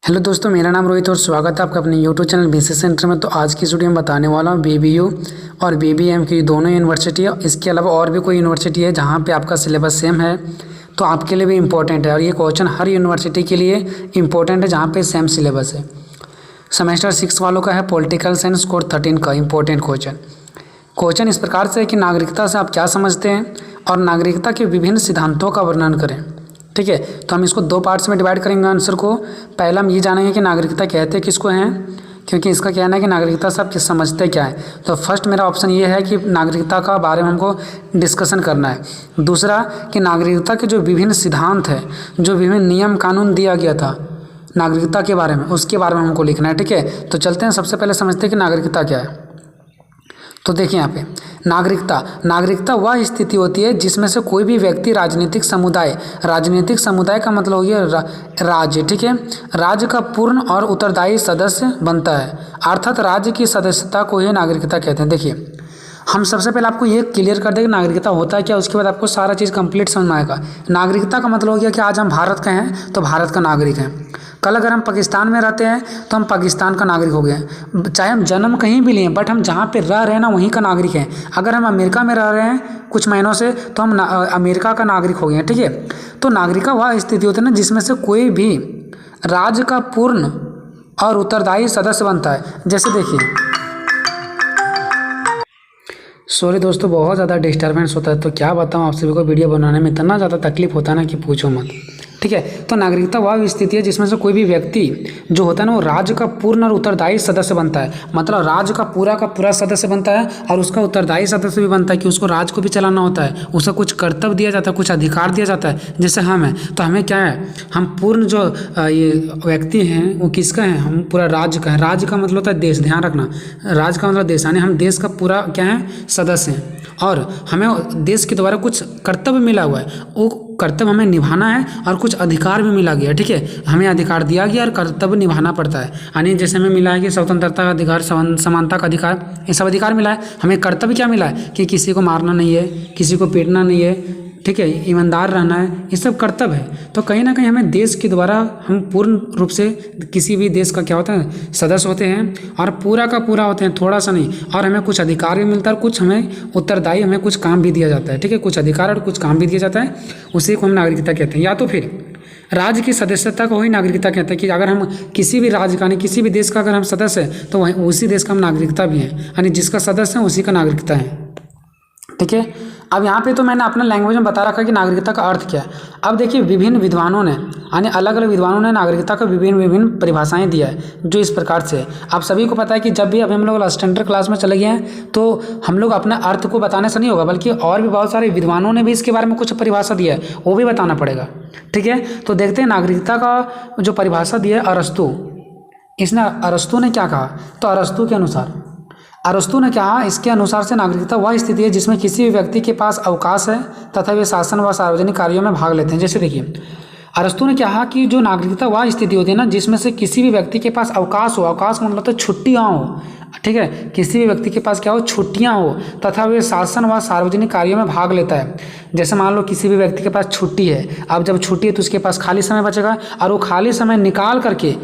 Hello दोस्तों, मेरा नाम रोहित और स्वागत है आपका अपने यूट्यूब चैनल बीसीएस सेंटर में। तो आज की वीडियो में बताने वाला हूँ बीबीयू और बीबीएम की दोनों यूनिवर्सिटी है। इसके अलावा और भी कोई यूनिवर्सिटी है जहाँ पे आपका सिलेबस सेम है, तो आपके लिए भी इम्पोर्टेंट है। और ये क्वेश्चन हर यूनिवर्सिटी के लिए इम्पोर्टेंट है जहाँ पे सेम सिलेबस है। सेमेस्टर 6 वालों का है पॉलिटिकल साइंस कोर 13 का इम्पोर्टेंट क्वेश्चन इस प्रकार से है कि नागरिकता से आप क्या समझते हैं और नागरिकता के विभिन्न सिद्धांतों का वर्णन करें। ठीक है, तो हम इसको दो पार्ट्स में डिवाइड करेंगे आंसर को। पहला हम ये जानेंगे कि नागरिकता कहते किसको हैं, क्योंकि इसका कहना है कि नागरिकता से आप किस समझते क्या है। तो फर्स्ट मेरा ऑप्शन ये है कि नागरिकता का बारे में हमको डिस्कशन करना है। दूसरा कि नागरिकता के जो विभिन्न सिद्धांत है, जो विभिन्न नियम कानून दिया गया था नागरिकता के बारे में, उसके बारे में हमको लिखना है। ठीक है, तो चलते हैं, सबसे पहले समझते हैं कि नागरिकता क्या है। तो देखिए यहाँ पे नागरिकता वह स्थिति होती है जिसमें से कोई भी व्यक्ति राजनीतिक समुदाय का मतलब हो गया राज्य। ठीक है, राज्य का पूर्ण और उत्तरदायी सदस्य बनता है, अर्थात राज्य की सदस्यता को ही नागरिकता कहते हैं। देखिए, हम सबसे पहले आपको ये क्लियर कर दें कि नागरिकता होता है क्या, उसके बाद आपको सारा चीज़ कंप्लीट समझ में आएगा। नागरिकता का मतलब हो गया कि आज हम भारत के हैं तो भारत का नागरिक हैं। कल अगर हम पाकिस्तान में रहते हैं तो हम पाकिस्तान का नागरिक हो गए, चाहे हम जन्म कहीं भी लिए, बट हम जहाँ पे रह रहे हैं ना वहीं का नागरिक हैं। अगर हम अमेरिका में रह रहे हैं कुछ महीनों से तो हम अमेरिका का नागरिक हो गए हैं। ठीक है, तो नागरिकता वह स्थिति होती है ना जिसमें से कोई भी राज्य का पूर्ण और उत्तरदायी सदस्य बनता है। जैसे देखिए, सॉरी दोस्तों, बहुत ज़्यादा डिस्टर्बेंस होता है, तो क्या बताऊँ आप सभी को, वीडियो बनाने में इतना ज़्यादा तकलीफ होता है ना कि पूछो मत। ठीक है, तो नागरिकता वह स्थिति है जिसमें से कोई भी व्यक्ति जो होता है ना वो राज्य का पूर्ण और उत्तरदायी सदस्य बनता है। मतलब राज्य का पूरा सदस्य बनता है और उसका उत्तरदायी सदस्य भी बनता है कि उसको राज्य को भी चलाना होता है, उसका कुछ कर्तव्य दिया जाता है, कुछ अधिकार दिया जाता है। जैसे हम हैं तो हमें क्या है, हम पूर्ण जो ये व्यक्ति हैं वो किसका है, हम पूरा राज्य का है। राज्य का मतलब होता है देश, ध्यान रखना, राज्य का मतलब देश, यानी हम देश का पूरा क्या है, सदस्य हैं। और हमें देश के द्वारा कुछ कर्तव्य मिला हुआ है, वो कर्तव्य हमें निभाना है और कुछ अधिकार भी मिला गया। ठीक है, हमें अधिकार दिया गया और कर्तव्य निभाना पड़ता है। यानी जैसे हमें मिला है कि स्वतंत्रता का अधिकार, समानता का अधिकार, ये सब अधिकार मिला है। हमें कर्तव्य क्या मिला है कि किसी को मारना नहीं है, किसी को पीटना नहीं है, ठीक है, ईमानदार रहना है, ये सब कर्तव्य है। तो कहीं ना कहीं हमें देश के द्वारा हम पूर्ण रूप से किसी भी देश का क्या होता है, सदस्य होते हैं और पूरा का पूरा होते हैं, थोड़ा सा नहीं। और हमें कुछ अधिकार भी मिलता है और कुछ हमें उत्तरदायी, हमें कुछ काम भी दिया जाता है। ठीक है, कुछ अधिकार और कुछ काम भी दिया जाता है, उसी को हम नागरिकता कहते हैं। या तो फिर राज्य की सदस्यता को ही नागरिकता कहते हैं कि अगर हम किसी भी राज्य का, यानी किसी भी देश का अगर हम सदस्य हैं तो वहीं उसी देश का हम नागरिकता भी हैं, यानी जिसका सदस्य है उसी का नागरिकता है। ठीक है, अब यहाँ पे तो मैंने अपना लैंग्वेज में बता रखा कि नागरिकता का अर्थ क्या है। अब देखिए, विभिन्न विद्वानों ने, यानी अलग अलग विद्वानों ने नागरिकता को विभिन्न परिभाषाएं दिया है, जो इस प्रकार से है। आप सभी को पता है कि जब भी अभी हम लोग स्टैंडर्ड क्लास में चले गए हैं तो हम लोग अपना अर्थ को बताने से नहीं होगा, बल्कि और भी बहुत सारे विद्वानों ने भी इसके बारे में कुछ परिभाषा दिया है, वो भी बताना पड़ेगा। ठीक है, तो देखते हैं नागरिकता का जो परिभाषा दिया है अरस्तु ने क्या कहा। तो अरस्तु ने कहा, इसके अनुसार से नागरिकता वह स्थिति है जिसमें किसी भी व्यक्ति के पास अवकाश है तथा वे शासन व सार्वजनिक कार्यों में भाग लेते हैं। जैसे देखिए, अरस्तु ने कहा कि जो नागरिकता वह स्थिति होती है ना जिसमें से किसी भी व्यक्ति के पास अवकाश हो, अवकाश मतलब तो छुट्टियाँ हो। ठीक है, किसी भी व्यक्ति के पास क्या हो, छुट्टियाँ हो, तथा वे शासन व सार्वजनिक कार्यों में भाग लेता है। जैसे मान लो किसी भी व्यक्ति के पास छुट्टी है, अब जब छुट्टी है तो उसके पास खाली समय बचेगा और वो खाली समय निकाल करके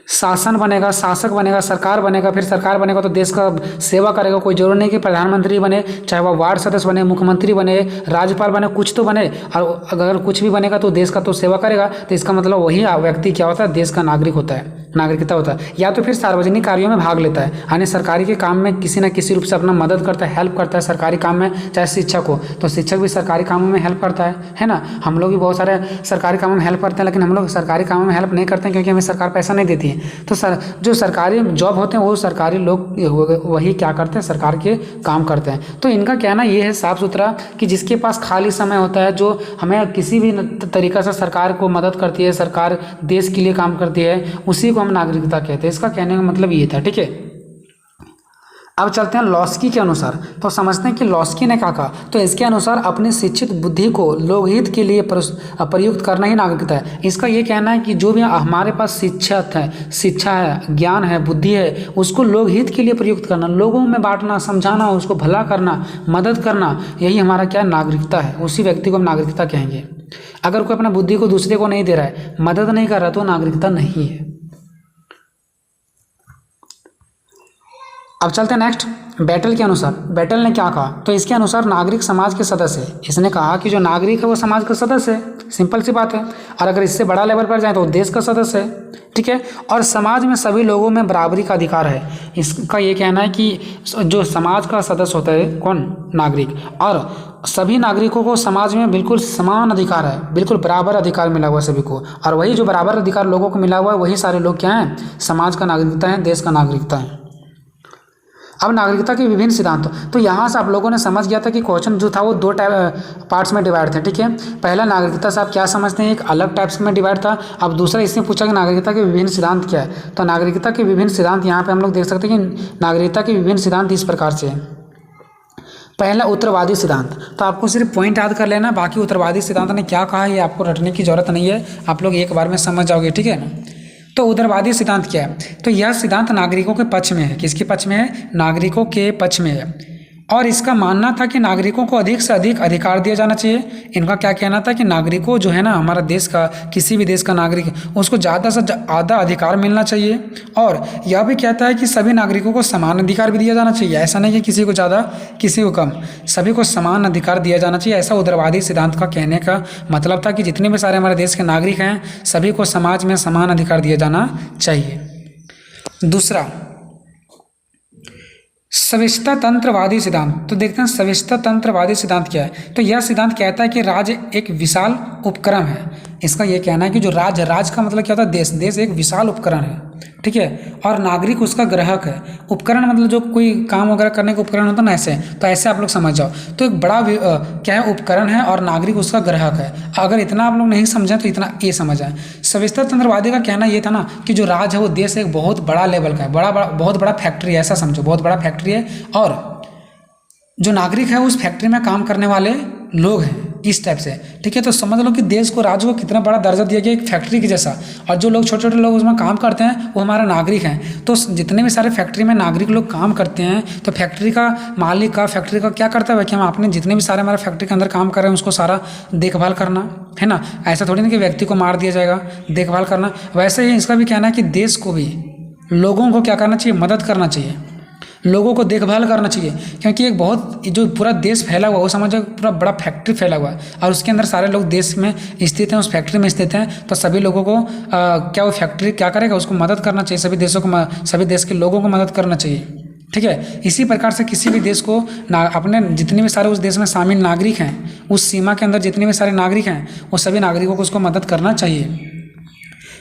शासन बनेगा, शासक बनेगा, सरकार बनेगा। फिर सरकार बनेगा तो देश का सेवा करेगा। कोई जरूर नहीं कि प्रधानमंत्री बने, चाहे वह वार्ड सदस्य बने, मुख्यमंत्री बने, राज्यपाल बने, कुछ तो बने। और अगर कुछ भी बनेगा तो देश का तो सेवा करेगा। तो इसका मतलब वही व्यक्ति क्या होता है, देश का नागरिक होता है, नागरिकता होता है। या तो फिर सार्वजनिक कार्यों में भाग लेता है, यानी सरकारी के काम में किसी न किसी रूप से अपना मदद करता है, हेल्प करता है सरकारी काम में। चाहे शिक्षक हो तो शिक्षक भी सरकारी कामों में हेल्प करता है ना। हम लोग भी बहुत सारे सरकारी कामों में हेल्प करते हैं, लेकिन हम लोग सरकारी कामों में हेल्प नहीं करते हैं क्योंकि हमें सरकार पैसा नहीं देती है। तो जो सरकारी जॉब होते हैं वो सरकारी लोग वही क्या करते हैं, सरकार के काम करते हैं। तो इनका कहना ये है साफ सुथरा कि जिसके पास खाली समय होता है, जो हमें किसी भी तरीक़ा से सरकार को मदद करती है, सरकार देश के लिए काम करती है, उसी को हम नागरिकता कहते हैं। इसका कहने का मतलब ये था। ठीक है, अब चलते हैं लॉस्की के अनुसार, तो समझते हैं कि लॉस्की ने क्या कहा। तो इसके अनुसार अपनी शिक्षित बुद्धि को लोकहित के लिए प्रयुक्त करना ही नागरिकता है। इसका ये कहना है कि जो भी हमारे पास शिक्षा है, ज्ञान है, बुद्धि है, उसको लोकहित के लिए प्रयुक्त करना, लोगों में बांटना, समझाना, उसको भला करना, मदद करना, यही हमारा क्या नागरिकता है। उसी व्यक्ति को हम नागरिकता कहेंगे। अगर कोई अपना बुद्धि को दूसरे को नहीं दे रहा है, मदद नहीं कर रहा, तो नागरिकता नहीं है। अब चलते हैं नेक्स्ट, बैटल के अनुसार। बैटल ने क्या कहा, तो इसके अनुसार नागरिक समाज के सदस्य है। इसने कहा कि जो नागरिक है वो समाज का सदस्य है, सिंपल सी बात है। और अगर इससे बड़ा लेवल पर जाए तो देश का सदस्य है, ठीक है। और समाज में सभी लोगों में बराबरी का अधिकार है। इसका ये कहना है कि जो समाज का सदस्य होता है कौन, नागरिक, और सभी नागरिकों को समाज में बिल्कुल समान अधिकार है, बिल्कुल बराबर अधिकार मिला हुआ है सभी को। और वही जो बराबर अधिकार लोगों को मिला हुआ है वही सारे लोग क्या हैं, समाज का नागरिकता है, देश का नागरिकता है। अब नागरिकता के विभिन्न सिद्धांत, तो यहाँ से आप लोगों ने समझ गया था कि क्वेश्चन जो था वो दो पार्ट्स में डिवाइड थे, ठीक है। पहला नागरिकता से आप क्या समझते हैं, एक अलग टाइप्स में डिवाइड था। अब दूसरा इसमें पूछा कि नागरिकता के विभिन्न सिद्धांत क्या है। तो नागरिकता के विभिन्न सिद्धांत यहाँ पे हम लोग देख सकते हैं कि नागरिकता के विभिन्न सिद्धांत इस प्रकार से है। पहला उत्तरवादी सिद्धांत, तो आपको सिर्फ पॉइंट याद कर लेना, बाकी उत्तरवादी सिद्धांत ने क्या कहा ये आपको रटने की जरूरत नहीं है, आप लोग एक बार में समझ जाओगे, ठीक है ना। तो उत्तरवादी सिद्धांत क्या है, तो यह सिद्धांत नागरिकों के पक्ष में है। किसके पक्ष में है, नागरिकों के पक्ष में है। और इसका मानना था कि नागरिकों को अधिक से अधिक अधिकार दिया जाना चाहिए। इनका क्या कहना था कि नागरिकों जो है ना, हमारा देश का किसी भी देश का नागरिक, उसको ज़्यादा से ज़्यादा अधिकार मिलना चाहिए। और यह भी कहता है कि सभी नागरिकों को समान अधिकार भी दिया जाना चाहिए। ऐसा नहीं कि किसी को ज़्यादा किसी को कम, सभी को समान अधिकार दिया जाना चाहिए। ऐसा उदारवादी सिद्धांत का कहने का मतलब था कि जितने भी सारे हमारे देश के नागरिक हैं सभी को समाज में समान अधिकार दिया जाना चाहिए। दूसरा सविस्ता तंत्रवादी सिद्धांत, तो देखते हैं सविस्ता तंत्रवादी सिद्धांत क्या है। तो यह सिद्धांत कहता है कि राज्य एक विशाल उपक्रम है। इसका यह कहना है कि जो राज्य, राज्य का मतलब क्या होता है, देश, देश एक विशाल उपकरण है, ठीक है। और नागरिक उसका ग्राहक है। उपकरण मतलब जो कोई काम वगैरह करने का उपकरण होता है ना, ऐसे, तो ऐसे आप लोग समझ जाओ। तो एक बड़ा क्या है, उपकरण है और नागरिक उसका ग्राहक है। अगर इतना आप लोग नहीं समझें तो इतना ये समझ आए। सविस्ता तंत्रवादी का कहना ये था ना कि जो राज्य है वो देश एक बहुत बड़ा लेवल का है, बहुत बड़ा फैक्ट्री है, ऐसा समझो, बहुत बड़ा फैक्ट्री है। और जो नागरिक है उस फैक्ट्री में काम करने वाले लोग हैं, इस टाइप से, ठीक है। तो समझ लो कि देश को, राज्य को कितना बड़ा दर्जा दिया गया, एक फैक्ट्री के जैसा। और जो लोग, छोटे छोटे लोग उसमें काम करते हैं वो हमारा नागरिक हैं। तो जितने भी सारे फैक्ट्री में नागरिक लोग काम करते हैं तो फैक्ट्री का मालिक का, फैक्ट्री का क्या करता है कि हम अपने जितने भी सारे हमारे फैक्ट्री के अंदर काम कर रहे हैं उसको सारा देखभाल करना है ना। ऐसा थोड़ी ना कि व्यक्ति को मार दिया जाएगा, देखभाल करना। वैसे ही इसका भी कहना है कि देश को भी, लोगों को क्या करना चाहिए, मदद करना चाहिए, लोगों को देखभाल करना चाहिए। क्योंकि एक बहुत जो पूरा देश फैला हुआ, वो समझो पूरा बड़ा फैक्ट्री फैला हुआ है और उसके अंदर सारे लोग देश में स्थित हैं, उस फैक्ट्री में स्थित हैं। तो सभी लोगों को क्या वो फैक्ट्री क्या करेगा, उसको मदद करना चाहिए। सभी देशों को, सभी देश के लोगों को मदद करना चाहिए, ठीक है। इसी प्रकार से किसी भी देश को अपने जितने भी सारे उस देश में शामिल नागरिक हैं, उस सीमा के अंदर जितने भी सारे नागरिक हैं, वो सभी नागरिकों को उसको मदद करना चाहिए।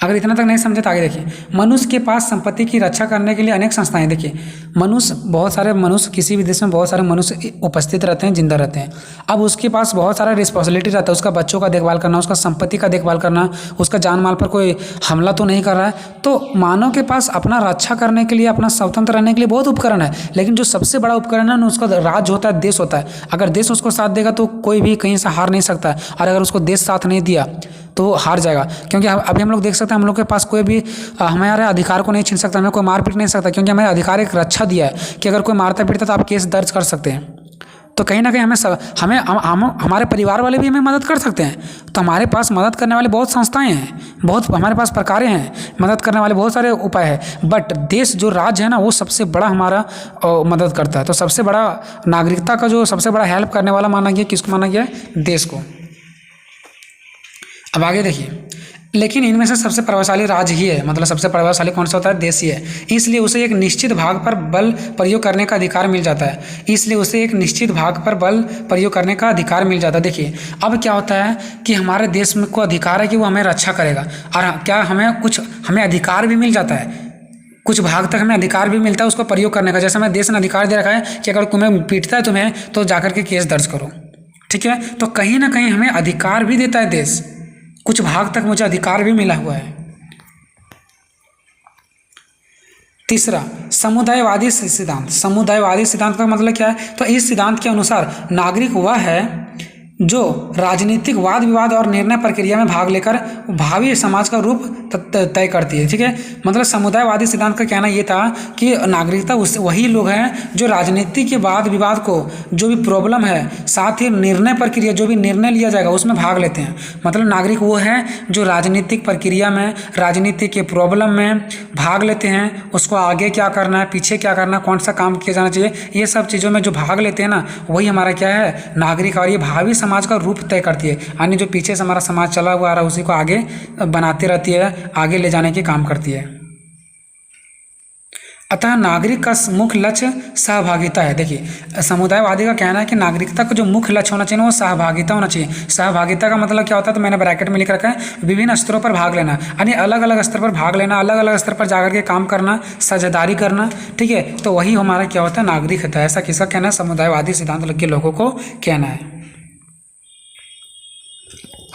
अगर इतना तक नहीं समझे तो आगे देखिए। मनुष्य के पास संपत्ति की रक्षा करने के लिए अनेक संस्थाएं, देखिए मनुष्य, बहुत सारे मनुष्य, किसी भी देश में बहुत सारे मनुष्य उपस्थित रहते हैं, जिंदा रहते हैं। अब उसके पास बहुत सारा रिस्पॉन्सिबिलिटी रहता है, उसका बच्चों का देखभाल करना, उसका संपत्ति का देखभाल करना, उसका जान माल पर कोई हमला तो नहीं कर रहा है। तो मानव के पास अपना रक्षा करने के लिए, अपना स्वतंत्र रहने के लिए बहुत उपकरण है। लेकिन जो सबसे बड़ा उपकरण है ना, उसका राज्य होता है, देश होता है। अगर देश उसको साथ देगा तो कोई भी कहीं से हार नहीं सकता है, और अगर उसको देश साथ नहीं दिया तो हार जाएगा। क्योंकि अभी हम लोग देख सकते हैं, हम लोग के पास कोई भी हमारे अधिकार को नहीं छीन सकता, हमें कोई मार पीट नहीं सकता, क्योंकि हमें अधिकार एक रक्षा दिया है कि अगर कोई मारता पीटता तो आप केस दर्ज कर सकते हैं। तो कहीं ना कहीं हमारे परिवार वाले भी हमें मदद कर सकते हैं। तो हमारे पास मदद करने वाले बहुत संस्थाएं हैं, बहुत हमारे पास प्रकारें हैं, मदद करने वाले बहुत सारे उपाय हैं। बट देश, जो राज्य है ना, वो सबसे बड़ा हमारा मदद करता है। तो सबसे बड़ा नागरिकता का जो सबसे बड़ा हेल्प करने वाला माना गया, किसको माना गया, देश को। अब आगे देखिए, लेकिन इनमें से सबसे प्रभावशाली राज्य ही है, मतलब सबसे प्रभावशाली कौन सा होता है, देश ही है। इसलिए उसे एक निश्चित भाग पर बल प्रयोग करने का अधिकार मिल जाता है। इसलिए उसे एक निश्चित भाग पर बल प्रयोग करने का अधिकार मिल जाता है। देखिए अब क्या होता है कि हमारे देश में को अधिकार है कि वो हमें रक्षा करेगा, और क्या हमें अधिकार भी मिल जाता है, कुछ भाग तक हमें अधिकार भी मिलता है उसको प्रयोग करने का। जैसे हमें देश ने अधिकार दे रखा है कि अगर तुम्हें पीटता है तुम्हें, तो जाकर के केस दर्ज करो, ठीक है। तो कहीं ना कहीं हमें अधिकार भी देता है देश, कुछ भाग तक मुझे अधिकार भी मिला हुआ है। तीसरा समुदायवादी सिद्धांत। समुदायवादी सिद्धांत का मतलब क्या है, तो इस सिद्धांत के अनुसार नागरिक वह है जो राजनीतिक वाद विवाद और निर्णय प्रक्रिया में भाग लेकर भावी समाज का रूप तय करती है। ठीक है, मतलब समुदायवादी सिद्धांत का कहना ये था कि नागरिकता उस वही लोग हैं जो राजनीति के वाद विवाद को, जो भी प्रॉब्लम है, साथ ही निर्णय प्रक्रिया, जो भी निर्णय लिया जाएगा उसमें भाग लेते हैं। मतलब नागरिक वो है जो राजनीतिक प्रक्रिया में, राजनीति के प्रॉब्लम में भाग लेते हैं, उसको आगे क्या करना है, पीछे क्या करना है, कौन सा काम किया जाना चाहिए, ये सब चीज़ों में जो भाग लेते हैं ना, वही हमारा क्या है, नागरिक। और ये भावी समाज का रूप तय करती है, यानी जो पीछे से हमारा समाज चला हुआ आ रहा है उसी को आगे बनाती रहती है, आगे ले जाने की काम करती है। अतः नागरिक का मुख्य लक्ष्य सहभागिता है। देखिए, समुदायवादी का कहना है कि नागरिकता का जो मुख्य लक्ष्य होना चाहिए वो सहभागिता होना चाहिए। सहभागिता का मतलब क्या होता है, तो मैंने ब्रैकेट में लिख रखा है, विभिन्न स्तरों पर भाग लेना, यानी अलग अलग स्तर पर भाग लेना, अलग अलग स्तर पर जाकर के काम करना, साझेदारी करना। ठीक है, तो वही हमारा क्या होता है, नागरिक होता है। ऐसा किसका कहना है, समुदायवादी सिद्धांत के लोगों को कहना है।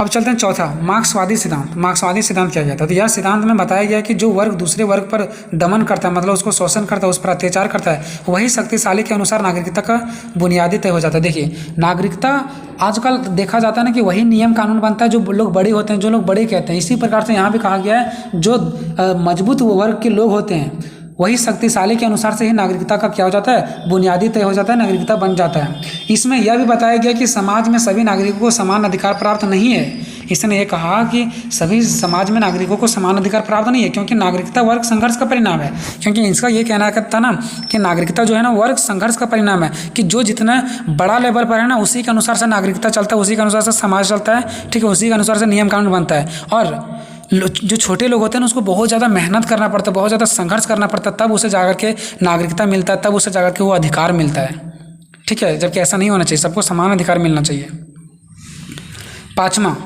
अब चलते हैं चौथा, मार्क्सवादी सिद्धांत। मार्क्सवादी सिद्धांत क्या कहता है, तो यह सिद्धांत में बताया गया है कि जो वर्ग दूसरे वर्ग पर दमन करता है, मतलब उसको शोषण करता है, उस पर अत्याचार करता है, वही शक्तिशाली के अनुसार नागरिकता का बुनियादी तय हो जाता है। देखिए, नागरिकता आजकल देखा जाता है ना कि वही नियम कानून बनता है जो लोग बड़े होते हैं, जो लोग बड़े कहते हैं। इसी प्रकार से यहाँ भी कहा गया है, जो मजबूत वर्ग के लोग होते हैं वही शक्तिशाली के अनुसार से ही नागरिकता का क्या हो जाता है, बुनियादी तय हो जाता है, नागरिकता बन जाता है। इसमें यह भी बताया गया कि समाज में सभी नागरिकों को समान अधिकार प्राप्त नहीं है। इसने ये कहा कि सभी समाज में नागरिकों को समान अधिकार प्राप्त नहीं है, क्योंकि नागरिकता वर्ग संघर्ष का परिणाम है। क्योंकि इसका ये कहना था ना कि नागरिकता जो है ना वर्ग संघर्ष का परिणाम है, कि जो जितना बड़ा लेवल पर है ना उसी के अनुसार से नागरिकता चलता है, उसी के अनुसार से समाज चलता है। ठीक है, उसी के अनुसार से नियम कानून बनता है। और जो छोटे लोग होते हैं ना उसको बहुत ज़्यादा मेहनत करना पड़ता है, बहुत ज़्यादा संघर्ष करना पड़ता है, तब उसे जाकर के नागरिकता मिलता है, तब उसे जाकर के वो अधिकार मिलता है। ठीक है, जबकि ऐसा नहीं होना चाहिए, सबको समान अधिकार मिलना चाहिए। पाँचवा,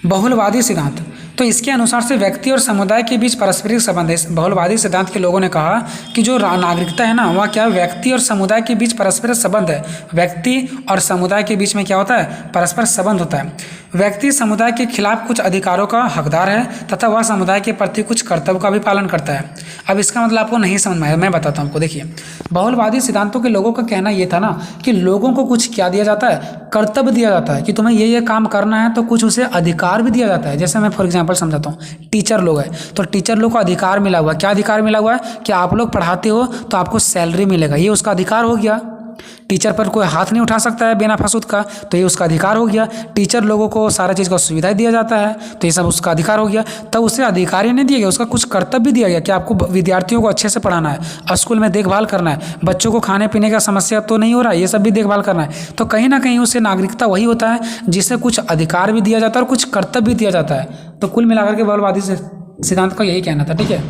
बहुलवादी सिद्धांत। तो इसके अनुसार से व्यक्ति और समुदाय के बीच पारस्परिक संबंध है। बहुलवादी सिद्धांत के लोगों ने कहा कि जो नागरिकता है ना वह क्या है, व्यक्ति और समुदाय के बीच परस्पर संबंध है। व्यक्ति और समुदाय के बीच में क्या होता है, परस्पर संबंध होता है। व्यक्ति समुदाय के खिलाफ कुछ अधिकारों का हकदार है तथा वह समुदाय के प्रति कुछ कर्तव्य का भी पालन करता है। अब इसका मतलब आपको नहीं समझ में आया, मैं बताता हूँ आपको। देखिए, बहुलवादी सिद्धांतों के लोगों का कहना ये था ना कि लोगों को कुछ क्या दिया जाता है, कर्तव्य दिया जाता है कि तुम्हें ये काम करना है, तो कुछ उसे अधिकार भी दिया जाता है। जैसे मैं फॉर एग्जाम्पल समझाता हूँ, टीचर लोग हैं तो टीचर लोग को अधिकार मिला हुआ है। क्या अधिकार मिला हुआ है कि आप लोग पढ़ाते हो तो आपको सैलरी मिलेगा, ये उसका अधिकार हो गया। टीचर पर कोई हाथ नहीं उठा सकता है बिना फसूद का, तो ये उसका अधिकार हो गया। टीचर लोगों को सारा चीज़ का सुविधा दिया जाता है, तो ये सब उसका अधिकार हो गया। तब उसे अधिकार ही नहीं दिया गया, उसका कुछ कर्तव्य भी दिया गया कि आपको विद्यार्थियों को अच्छे से पढ़ाना है, स्कूल में देखभाल करना है, बच्चों को खाने पीने का समस्या तो नहीं हो रहा है, ये सब भी देखभाल करना है। तो कहीं ना कहीं उसे नागरिकता वही होता है जिसे कुछ अधिकार भी दिया जाता है और कुछ कर्तव्य भी दिया जाता है। तो कुल मिलाकर के बहुलवादी सिद्धांत का यही कहना था। ठीक है,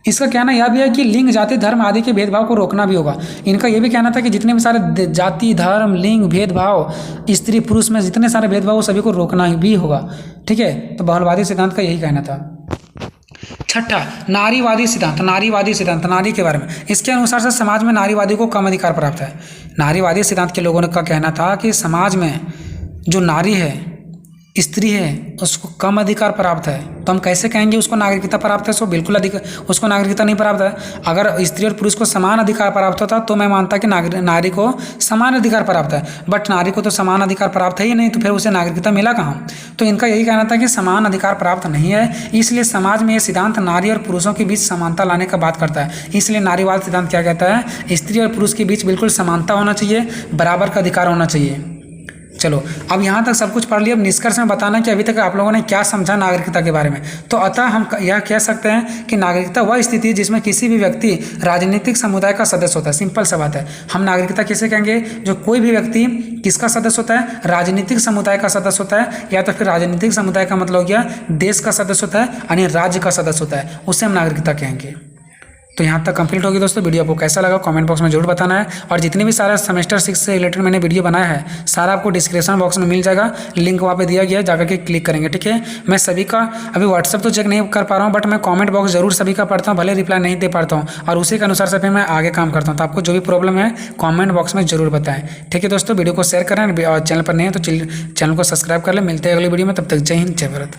इसका कहना यह भी है कि लिंग, जाति, धर्म आदि के भेदभाव को रोकना भी होगा। इनका यह भी कहना था कि जितने भी सारे जाति, धर्म, लिंग भेदभाव, स्त्री पुरुष में जितने सारे भेदभाव वो सभी को रोकना भी होगा। ठीक है, तो बहुलवादी सिद्धांत का यही कहना था। छठा, नारीवादी सिद्धांत। नारीवादी सिद्धांत, नारी के बारे में। इसके अनुसार से समाज में नारीवादी को कम अधिकार प्राप्त है। नारीवादी सिद्धांत के लोगों का कहना था कि समाज में जो नारी है, स्त्री है, उसको कम अधिकार प्राप्त है। तो हम कैसे कहेंगे उसको नागरिकता प्राप्त है? सो बिल्कुल उसको नागरिकता नहीं प्राप्त है। अगर स्त्री और पुरुष को समान अधिकार प्राप्त होता तो मैं मानता कि नारी को समान अधिकार प्राप्त है, बट नारी को तो समान अधिकार प्राप्त है ही नहीं, तो फिर उसे नागरिकता मिला कहाँ? तो इनका यही कहना था कि समान अधिकार प्राप्त नहीं है, इसलिए समाज में यह सिद्धांत नारी और पुरुषों के बीच समानता लाने का बात करता है। इसलिए नारीवाद सिद्धांत क्या कहता है, स्त्री और पुरुष के बीच बिल्कुल समानता होना चाहिए, बराबर का अधिकार होना चाहिए। चलो, अब यहाँ तक सब कुछ पढ़ लिया। अब निष्कर्ष में बताना कि अभी तक आप लोगों ने क्या समझा नागरिकता के बारे में। तो अतः हम यह कह सकते हैं कि नागरिकता वह स्थिति है जिसमें किसी भी व्यक्ति राजनीतिक समुदाय का सदस्य होता है। सिंपल सा बात है। हम नागरिकता किसे कहेंगे? जो कोई भी व्यक्ति किसका सदस्य होता है? राजनीतिक समुदाय का सदस्य होता है, या तो फिर राजनीतिक समुदाय का मतलब हो गया देश का सदस्य होता है, यानी राज्य का सदस्य होता है, उसे हम नागरिकता कहेंगे। तो यहाँ तक कंप्लीट होगी दोस्तों। वीडियो आपको कैसा लगा कमेंट बॉक्स में जरूर बताना है, और जितने भी सारा सेमेस्टर 6 से रिलेटेड मैंने वीडियो बनाया है सारा आपको डिस्क्रिप्शन बॉक्स में मिल जाएगा, लिंक वहाँ पे दिया गया है, जाकर के क्लिक करेंगे। ठीक है, मैं सभी का अभी व्हाट्सअप तो चेक नहीं कर पा रहा हूँ, बट मैं कॉमेंट बॉक्स जरूर सभी का पढ़ता हूँ, भले रिप्लाई नहीं दे पाता हूँ, और उसी के अनुसार से फिर मैं आगे काम करता हूँ। तो आपको जो भी प्रॉब्लम है कॉमेंट बॉक्स में जरूर बताएं। ठीक है दोस्तों, वीडियो को शेयर करें, और चैनल पर नहीं है तो चैनल को सब्सक्राइब कर लें। मिलते हैं अगली वीडियो में, तब तक जय हिंद, जय भारत।